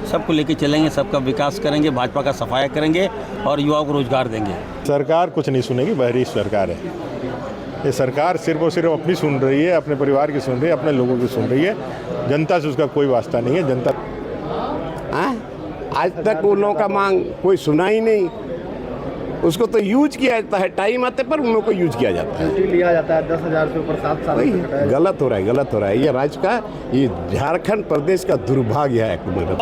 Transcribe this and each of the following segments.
सबको लेके चलेंगे, सबका विकास करेंगे, भाजपा का सफाया करेंगे और युवाओं को रोजगार देंगे। सरकार कुछ नहीं सुनेगी, बहरी सरकार है ये। सरकार सिर्फ और सिर्फ अपनी सुन रही है, अपने परिवार की सुन रही है, अपने लोगों की सुन रही है। जनता से उसका कोई वास्ता नहीं है। जनता आज तक उन लोगों का मांग कोई सुना ही नहीं। उसको तो यूज किया जाता है, टाइम आते पर उन लोगों को यूज किया जाता है, लिया जाता है 10,000 से ऊपर 7 साल। गलत हो रहा है ये राज्य का, ये झारखंड प्रदेश का दुर्भाग्य है।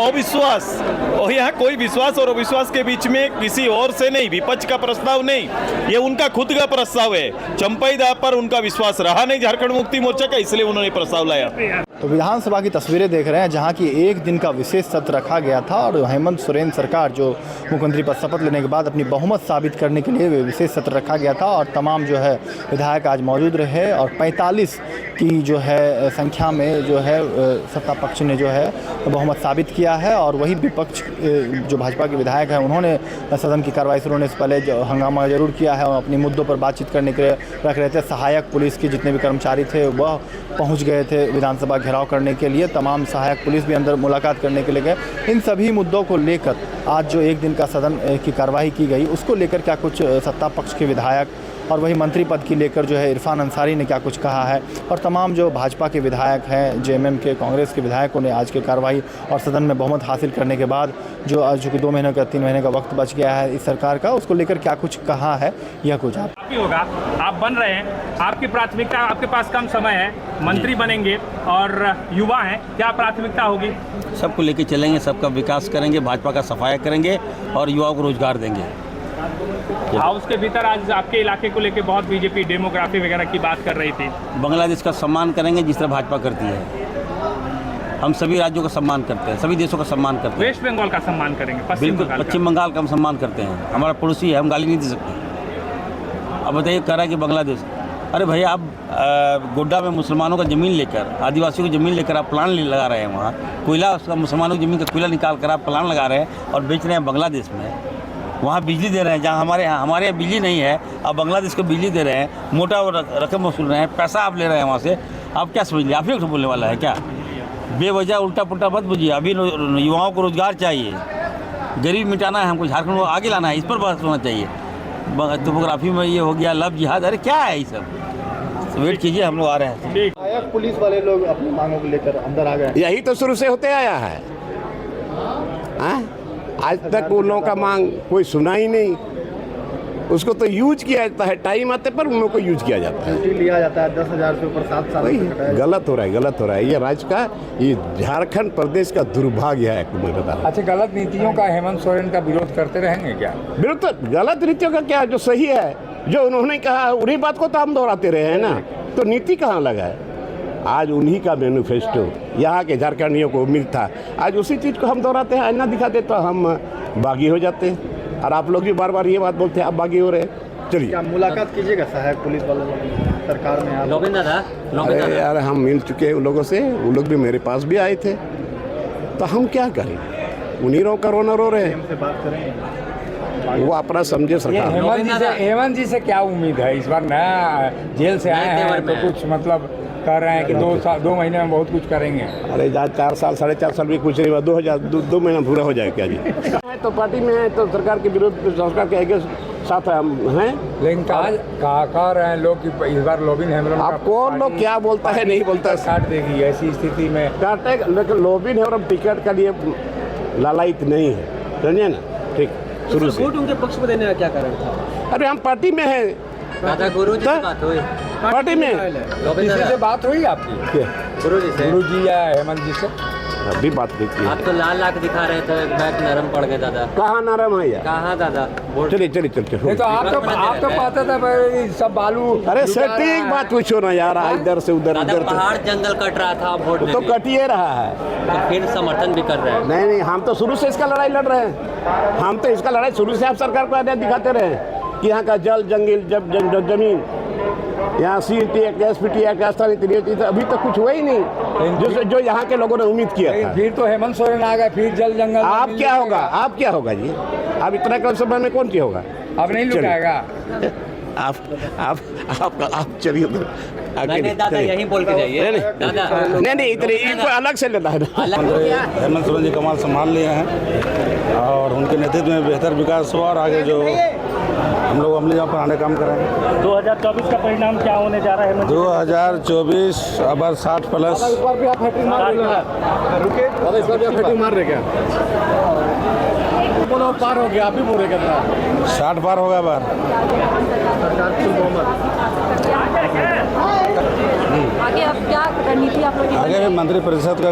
अविश्वास, और यहाँ कोई विश्वास और अविश्वास के बीच में किसी और से नहीं, विपक्ष का प्रस्ताव नहीं, ये उनका खुद का प्रस्ताव है। चंपाई दा पर उनका विश्वास रहा नहीं झारखंड मुक्ति मोर्चा का, इसलिए उन्होंने प्रस्ताव लाया। तो विधानसभा की तस्वीरें देख रहे हैं जहां की एक दिन का विशेष सत्र रखा गया था और हेमंत सोरेन सरकार जो मुख्यमंत्री पद शपथ लेने के बाद अपनी बहुमत साबित करने के लिए विशेष सत्र रखा गया था और तमाम जो है विधायक आज मौजूद रहे और 45 की जो है संख्या में जो है सत्ता पक्ष ने जो है बहुमत साबित किया है और वही विपक्ष जो भाजपा के विधायक हैं उन्होंने सदन की कार्रवाई शुरू होने से पहले जो हंगामा जरूर किया है और अपने मुद्दों पर बातचीत करने के लिए रख रहे थे। सहायक पुलिस के जितने भी कर्मचारी थे वह पहुंच गए थे विधानसभा घेराव करने के लिए, तमाम सहायक पुलिस भी अंदर मुलाकात करने के लिए गए। इन सभी मुद्दों को लेकर आज जो एक दिन का सदन की कार्रवाई की गई उसको लेकर क्या कुछ सत्ता पक्ष के विधायक और वही मंत्री पद की लेकर जो है इरफान अंसारी ने क्या कुछ कहा है और तमाम जो भाजपा के विधायक हैं, जेएमएम के, कांग्रेस के विधायकों ने आज की कार्रवाई और सदन में बहुमत हासिल करने के बाद जो आज चूँकि 2 महीने का 3 महीने का वक्त बच गया है इस सरकार का, उसको लेकर क्या कुछ कहा है यह कुछ आप भी होगा। आप बन रहे हैं, आपकी प्राथमिकता, आपके पास कम समय है, मंत्री बनेंगे और युवा हैं, क्या प्राथमिकता होगी? सबको लेके चलेंगे, सबका विकास करेंगे, भाजपा का सफाया करेंगे और युवाओं को रोजगार देंगे। हाउस के भीतर आज आपके इलाके को लेकर बहुत बीजेपी डेमोग्राफी वगैरह की बात कर रही थी। बांग्लादेश का सम्मान करेंगे जिस तरह भाजपा करती है। हम सभी राज्यों का सम्मान करते हैं, सभी देशों का सम्मान करते हैं। वेस्ट बंगाल का सम्मान करेंगे, बिल्कुल पश्चिम बंगाल का हम सम्मान करते हैं, हमारा पड़ोसी है, हम गाली नहीं दे सकते। अब बताइए कह रहा है कि बांग्लादेश, अरे भैया आप गोड्डा में मुसलमानों का ज़मीन लेकर, आदिवासियों की ज़मीन लेकर आप प्लान लगा रहे हैं, वहाँ कोयला, उसका मुसलमानों की ज़मीन का कोयला निकाल कर आप प्लान लगा रहे हैं और बेच रहे हैं बांग्लादेश में। वहाँ बिजली दे रहे हैं जहाँ हमारे यहाँ बिजली नहीं है, आप बांग्लादेश को बिजली दे रहे हैं, मोटा रकम वसूल रहे हैं, पैसा आप ले रहे हैं वहाँ से। आप क्या समझ लिया, आप ही बोलने वाला है क्या? बेवजह उल्टा पुल्टा मत बुझिए। अभी युवाओं को रोजगार चाहिए, गरीब मिटाना है हमको, झारखंड को आगे लाना है, इस पर बहस होना चाहिए। टोपोग्राफी में ये हो गया, लव जिहाद, अरे क्या है ये सब? वेट कीजिए, हम लोग आ रहे हैं। सहायक पुलिस वाले लोग अपनी मांगों को लेकर अंदर आ गए। यही तो शुरू से होते आया है। आज तक उन लोगों का मांग कोई सुना ही नहीं। उसको तो यूज किया जाता है, टाइम आते पर उन लोगों को यूज किया जाता है, लिया जाता है 10,000 से ऊपर 7 साल। गलत हो रहा है ये राज्य का, ये झारखंड प्रदेश का दुर्भाग्य है। अच्छा, गलत नीतियों का हेमंत सोरेन का विरोध करते रहेंगे क्या? बिल्कुल गलत नीतियों का क्या, जो सही है, जो उन्होंने कहा उन्हीं बात को तो हम दोहराते रहे हैं ना, तो नीति कहाँ लगा है? आज उन्हीं का मैनिफेस्टो यहाँ के झारखंडियों को उम्मीद था, आज उसी चीज़ को हम दोहराते हैं, आईना दिखाते तो हम बागी हो जाते हैं। और आप लोग भी बार बार ये बात बोलते हैं, आप बागी हो रहे हैं। चलिए क्या मुलाकात कीजिएगा सहायक पुलिस वालों सरकार में? अरे यार, हम मिल चुके हैं उन लोगों से, वो लोग भी मेरे पास भी आए थे, तो हम क्या करें? उन्हीं रो कर रो रहे हैं, से बात करें, वो अपना समझे सरकार। हेमंत जी से क्या उम्मीद है? इस बार नया जेल से आए हैं तो कुछ मतलब कह रहे हैं कि 2 महीने में बहुत कुछ करेंगे। अरे 4 साल 4.5 साल भी कुछ नहीं हुआ, 2 महीना पूरा हो जाएगा क्या जी? तो पार्टी में है तो सरकार के विरोध, सरकार के आगे साथ हम हैं। लेकिन कह रहे हैं लोग कि इस बार लोबिन हेम्ब्रम, आप कौन लोग क्या बोलता है नहीं बोलता है, काट देगी ऐसी स्थिति में काटे। लेकिन लोबिन हेम्ब्रम टिकट के लिए लालायित नहीं है, समझे ना? ठीक, शुरू से वोट उनके पक्ष में देने का क्या कारण था? अरे हम पार्टी में है, दादा गुरु जी से बात हुई, पार्टी में किसी से बात हुई आपकी? गुरु जी या हेमंत जी से अभी बात की? आप तो लाल लाख दिखा रहे थे, बैक नरम पड़ गए दादा। कहाँ नरम है यार? कहाँ दादा? चलिए नहीं तो आप तो पाते थे सब बालू। अरे सेटिंग बात पूछो ना यार, इधर से उधर, इधर पहाड़ जंगल कट रहा था, वोट तो कटिए रहा है, तो फिर समर्थन भी कर रहे हैं। नहीं, हम तो शुरू से इसका लड़ाई लड़ रहे हैं, हम तो इसका लड़ाई शुरू से आप सरकार को आदेश दिखाते रहे कि यहाँ का जल जंगल जमीन, यहाँ CT एक्ट, SPT एक्ट, अभी तक कुछ हुआ ही नहीं जो यहाँ के लोगों ने उम्मीद किया था। फिर तो हेमंत सोरेन आ गए, फिर जल जंगल। आप क्या होगा जी? आप इतना कम समय में कौन क्या होगा? अब नहीं लुटाएगा। आप चलिए। नहीं दादा यही बोल के जाइए दादा नहीं इतने इनको अलग से लेना है ना। हेमंत सोरेन जी कमान संभाल लिए हैं और उनके नेतृत्व में बेहतर विकास हुआ और आगे जो हम लोग अमली जहाँ पर आने काम करेंगे। 2024 का परिणाम क्या होने जा रहा है? 2024 अबर 60 प्लस पार हो गया, आप ही बोले कितना 60 पार होगा बार। आगे अब क्या रणनीति आप लोगों की? आगे भी मंत्री परिषद का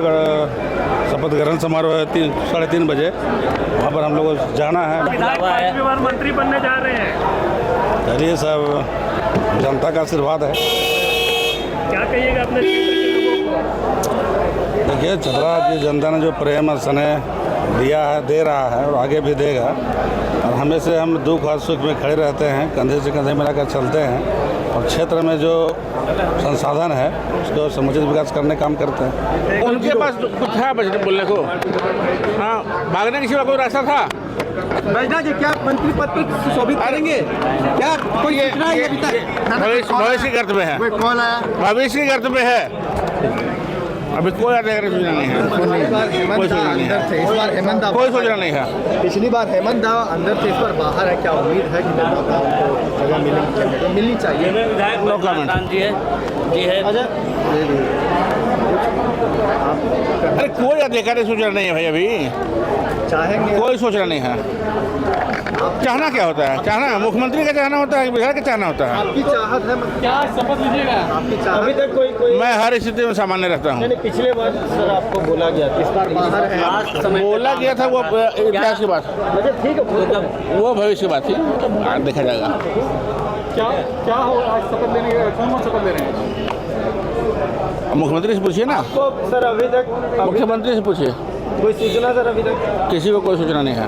शपथ ग्रहण समारोह है 3-3:30 बजे, वहाँ पर हम लोग को जाना है। पांचवी बार मंत्री बनने जा रहे हैं, चलिए सब जनता का आशीर्वाद है। क्या कहिएगा अपने क्षेत्र के लोगों को? देखिए छतरा की जनता ने जो प्रेम और स्नेह दिया है, दे रहा है और आगे भी देगा, और हमेशा हम दुख और सुख में खड़े रहते हैं, कंधे से कंधे मिलाकर चलते हैं और क्षेत्र में जो संसाधन है उसको समुचित विकास करने काम करते हैं। उनके पास कुछ था बचने बोलने को? हाँ, भागने के सिवा कोई रास्ता था? बैजना जी क्या मंत्री पद पर सुशोभित करेंगे क्या? कोई सूचना है अभी तक? भविष्य की गर्त में है, कॉल आया भविष्य की गर्त में है। अभी कोई सूचना नहीं है, कोई सूचना नहीं है, इस बार हेमंत कोई सूचना नहीं है। पिछली बार हेमंत दा अंदर से इस बार बाहर है, क्या उम्मीद है कि जगह मिलनी चाहिए? No comment. जी है अरे कोई अधिकारी सूचना नहीं है भाई, अभी चाहेंगे कोई सूचना नहीं है। चाहना क्या होता है? चाहना मुख्यमंत्री का चाहना होता है कि विधायक का चाहना होता है? आपकी चाहत है क्या शपथ लीजिएगा? आपकी चाहत अभी तक कोई मैं हर स्थिति में सामान्य रहता हूँ। पिछले बार सर आपको बोला गया इस बार बाहर है, बोला गया था वो इतिहास की बात, ठीक है वो भविष्य की बात थी, देखा जाएगा। क्या हो आज शपथ लेने के कौन शपथ ले रहे हैं? मुख्यमंत्री से पूछिए ना, तो सर अभी तक मुख्यमंत्री से पूछिए, कोई सूचना सर अभी तक किसी को कोई सूचना नहीं है।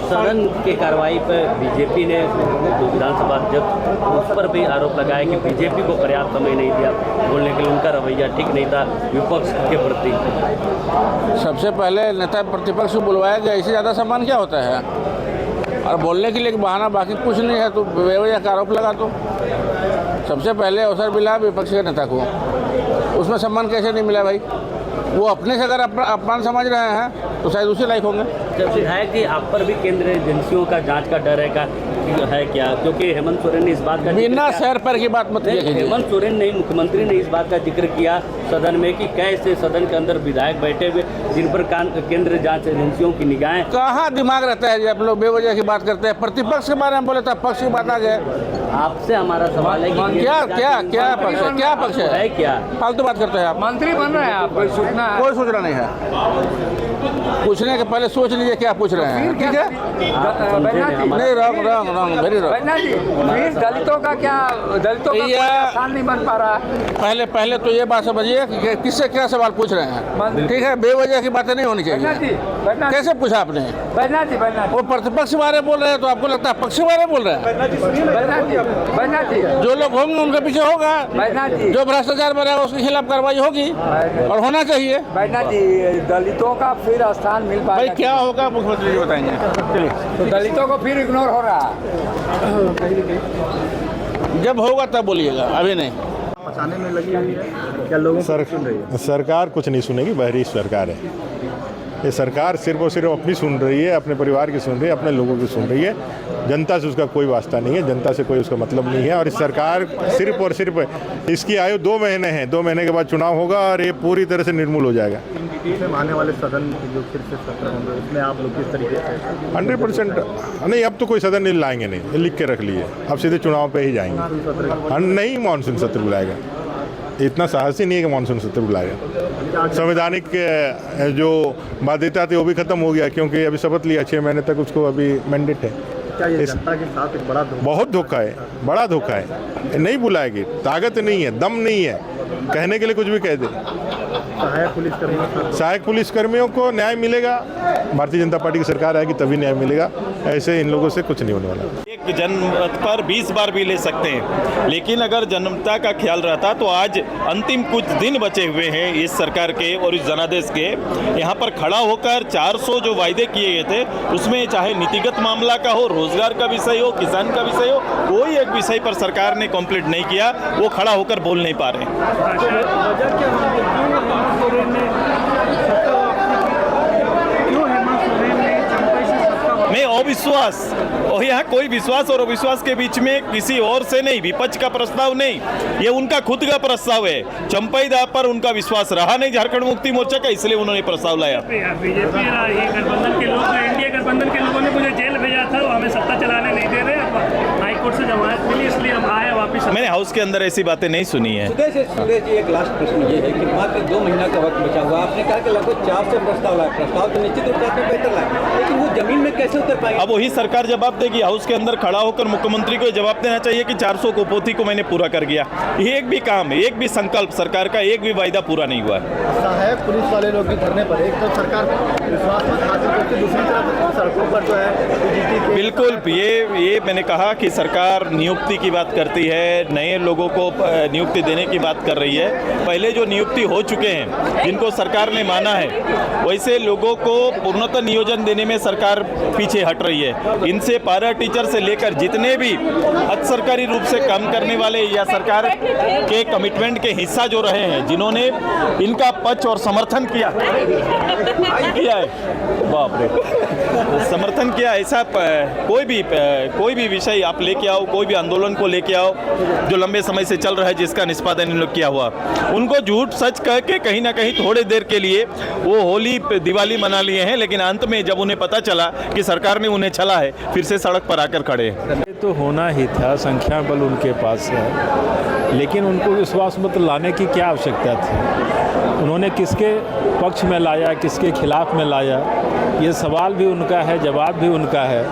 सदन की कार्रवाई पर बीजेपी ने विधानसभा अध्यक्ष उस पर भी आरोप लगाया कि बीजेपी को पर्याप्त समय नहीं दिया बोलने के लिए, उनका रवैया ठीक नहीं था विपक्ष के प्रति। सबसे पहले नेता प्रतिपक्ष को बुलवाया गया, इससे ज़्यादा सम्मान क्या होता है? और बोलने के लिए एक बहाना, बाकी कुछ नहीं है तो बेवजह का आरोप लगा। तो सबसे पहले अवसर मिला विपक्ष के नेता को, उसमें सम्मान कैसे नहीं मिला भाई? वो अपने से अगर अपमान समझ रहे हैं तो शायद उसी लायक होंगे। जब विधायक जी आप पर भी केंद्रीय एजेंसियों का जांच का डर है क्या? क्योंकि हेमंत सोरेन ने इस बात का बिना सैर पर की बात मत कीजिए। हेमंत सोरेन ने, मुख्यमंत्री ने इस बात का जिक्र किया सदन में कि कैसे सदन के अंदर विधायक बैठे हुए जिन पर केंद्रीय जांच एजेंसियों की निगाहें। कहाँ दिमाग रहता है जब लोग बेवजह की बात करते हैं? प्रतिपक्ष के बारे में बोले तो पक्ष की बात आ गए। आपसे हमारा सवाल है कि क्या क्या क्या पक्ष है? क्या पक्ष है? क्या फालतू बात करते हैं आप? मंत्री बन रहे हैं आप, कोई सूचना है? कोई सूचना नहीं है। पूछने के पहले सोच लीजिए क्या पूछ रहे हैं, ठीक है? नहीं, रॉन्ग वेरी रॉन्ग। फिर दलितों का क्या, दलितों का कोई आसान नहीं बन पा रहा है? पहले तो ये बात समझिए कि किससे क्या सवाल पूछ रहे हैं, ठीक है? बेवजह की बातें नहीं होनी चाहिए। कैसे पूछा आपने? वो प्रतिपक्ष के बारे में बोल रहे हैं तो आपको लगता है पक्ष के बारे में बोल रहे हैं? जो लोग होंगे उनके पीछे होगा, जो भ्रष्टाचार बनेगा उसके खिलाफ कार्रवाई होगी और होना चाहिए। दलितों का फिर स्थान मिल भाई पाएगा? क्या होगा मुख्यमंत्री जी बताएंगे। चलिए, तो दलितों को फिर इग्नोर हो रहा है। जब होगा तब बोलिएगा, अभी नहीं। पहुंचाने में लगी हुई है क्या? लोगों सरकार कुछ नहीं सुनेगी, बहरी सरकार है ये। सरकार सिर्फ और सिर्फ अपनी सुन रही है, अपने परिवार की सुन रही है, अपने लोगों की सुन रही है। जनता से उसका कोई वास्ता नहीं है, जनता से कोई उसका मतलब नहीं है। और इस सरकार सिर्फ और सिर्फ इसकी आयु 2 महीने है, 2 महीने के बाद चुनाव होगा और ये पूरी तरह से निर्मूल हो जाएगा। आने वाले सदन जो फिर से सत्र होंगे उसमें आप लोग किस तरीके से? 100% नहीं, अब तो कोई सदन नहीं लाएंगे, नहीं लिख के रख लिए, अब सीधे चुनाव पे ही जाएंगे। नहीं, मानसून सत्र बुलाएगा, इतना साहस ही नहीं है कि मानसून सत्र बुलाएगा। संवैधानिक जो बाध्यता थी वो भी खत्म हो गया, क्योंकि अभी शपथ लिया 6 महीने तक उसको अभी मैंडेट है। क्या ये जनता के साथ एक बड़ा बहुत धोखा है, बड़ा धोखा है। नहीं बुलाएगी, ताकत नहीं है, दम नहीं है। कहने के लिए कुछ भी कह दे। सहायक पुलिसकर्मियों को न्याय मिलेगा, भारतीय जनता पार्टी की सरकार आएगी तभी न्याय मिलेगा, ऐसे इन लोगों से कुछ नहीं होने वाला। एक जनमत पर 20 बार भी ले सकते हैं, लेकिन अगर जनता का ख्याल रहता तो आज अंतिम कुछ दिन बचे हुए हैं इस सरकार के और इस जनादेश के, यहाँ पर खड़ा होकर 400 जो वायदे किए गए थे उसमें चाहे नीतिगत मामला का हो, रोजगार का विषय हो, किसान का विषय हो, कोई एक विषय पर सरकार ने कंप्लीट नहीं किया, वो खड़ा होकर बोल नहीं पा रहे। नहीं, अविश्वास और यहाँ कोई विश्वास और अविश्वास के बीच में किसी और से नहीं, विपक्ष का प्रस्ताव नहीं, ये उनका खुद का प्रस्ताव है। चंपाई दा पर उनका विश्वास रहा नहीं झारखंड मुक्ति मोर्चा का, इसलिए उन्होंने प्रस्ताव लाया। बीजेपी गठबंधन के लोग, एनडीए गठबंधन के लोगों ने मुझे जेल भेजा था, वो हमें सत्ता चलाने नहीं दे रहे, हाईकोर्ट से जमानत मिली इसलिए हम आए वापिस। मैंने हाउस के अंदर ऐसी बातें नहीं सुनी है। सुरेश जी, एक लास्ट प्रश्न ये है कि मात्र 2 महीना का वक्त बचा हुआ, आपने कहा कि लगभग 400 प्रस्ताव लाए, प्रस्ताव तो निश्चित रूप से आपने बेहतर लाए, लेकिन वो जमीन में कैसे उतर पाएंगे? अब वही सरकार जवाब देगी। हाउस के अंदर खड़ा होकर मुख्यमंत्री को जवाब देना चाहिए कि 400 कुपोथी को मैंने पूरा कर गया। एक भी काम, एक भी संकल्प सरकार का, एक भी वायदा पूरा नहीं हुआ है। पुलिस वाले लोग भी धरने पर, एक तो सरकार विश्वास हासिल करती, दूसरी तरफ सड़कों पर जो है बिल्कुल ये मैंने कहा कि सरकार नियुक्ति की बात करती है, नए लोगों को नियुक्ति देने की बात कर रही है। पहले जो नियुक्ति हो चुके हैं जिनको सरकार ने माना है, वैसे लोगों को पूर्णतः नियोजन देने में सरकार पीछे हट रही है। इनसे पैरा टीचर से लेकर जितने भी अर्ध सरकारी रूप से काम करने वाले या सरकार के कमिटमेंट के हिस्सा जो रहे हैं, जिन्होंने इनका पक्ष और समर्थन किया है, बाप रे, समर्थन किया, ऐसा कोई भी विषय आप लेके आओ, कोई भी आंदोलन को लेके आओ जो लंबे समय से चल रहा है, जिसका निष्पादन इन लोग किया हुआ, उनको झूठ सच कह के कहीं ना कहीं थोड़े देर के लिए वो होली दिवाली मना लिए हैं, लेकिन अंत में जब उन्हें पता चला कि सरकार ने उन्हें छला है, फिर से सड़क पर आकर खड़े हैं। तो होना ही था, संख्या बल उनके पास है, लेकिन उनको विश्वास मत लाने की क्या आवश्यकता थी? उन्होंने किसके पक्ष में लाया, किसके खिलाफ में लाया, ये सवाल भी उनका है, जवाब भी उनका है।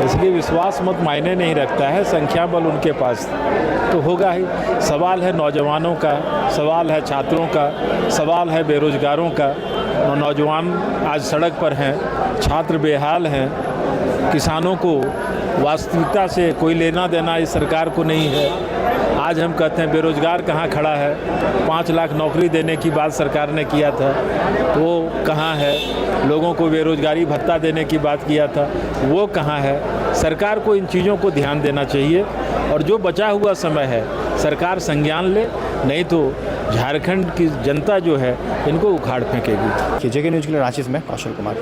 इसलिए विश्वास मत मायने नहीं रखता है, संख्या बल उनके पास तो होगा ही। सवाल है नौजवानों का, सवाल है छात्रों का, सवाल है बेरोजगारों का। नौजवान आज सड़क पर हैं, छात्र बेहाल हैं, किसानों को वास्तविकता से कोई लेना देना इस सरकार को नहीं है। आज हम कहते हैं बेरोजगार कहाँ खड़ा है, 5 लाख नौकरी देने की बात सरकार ने किया था, वो कहाँ है? लोगों को बेरोजगारी भत्ता देने की बात किया था, वो कहाँ है? सरकार को इन चीज़ों को ध्यान देना चाहिए और जो बचा हुआ समय है सरकार संज्ञान ले, नहीं तो झारखंड की जनता जो है इनको उखाड़ फेंकेगी। जेके न्यूज़ के लिए रांची में कौशल कुमार।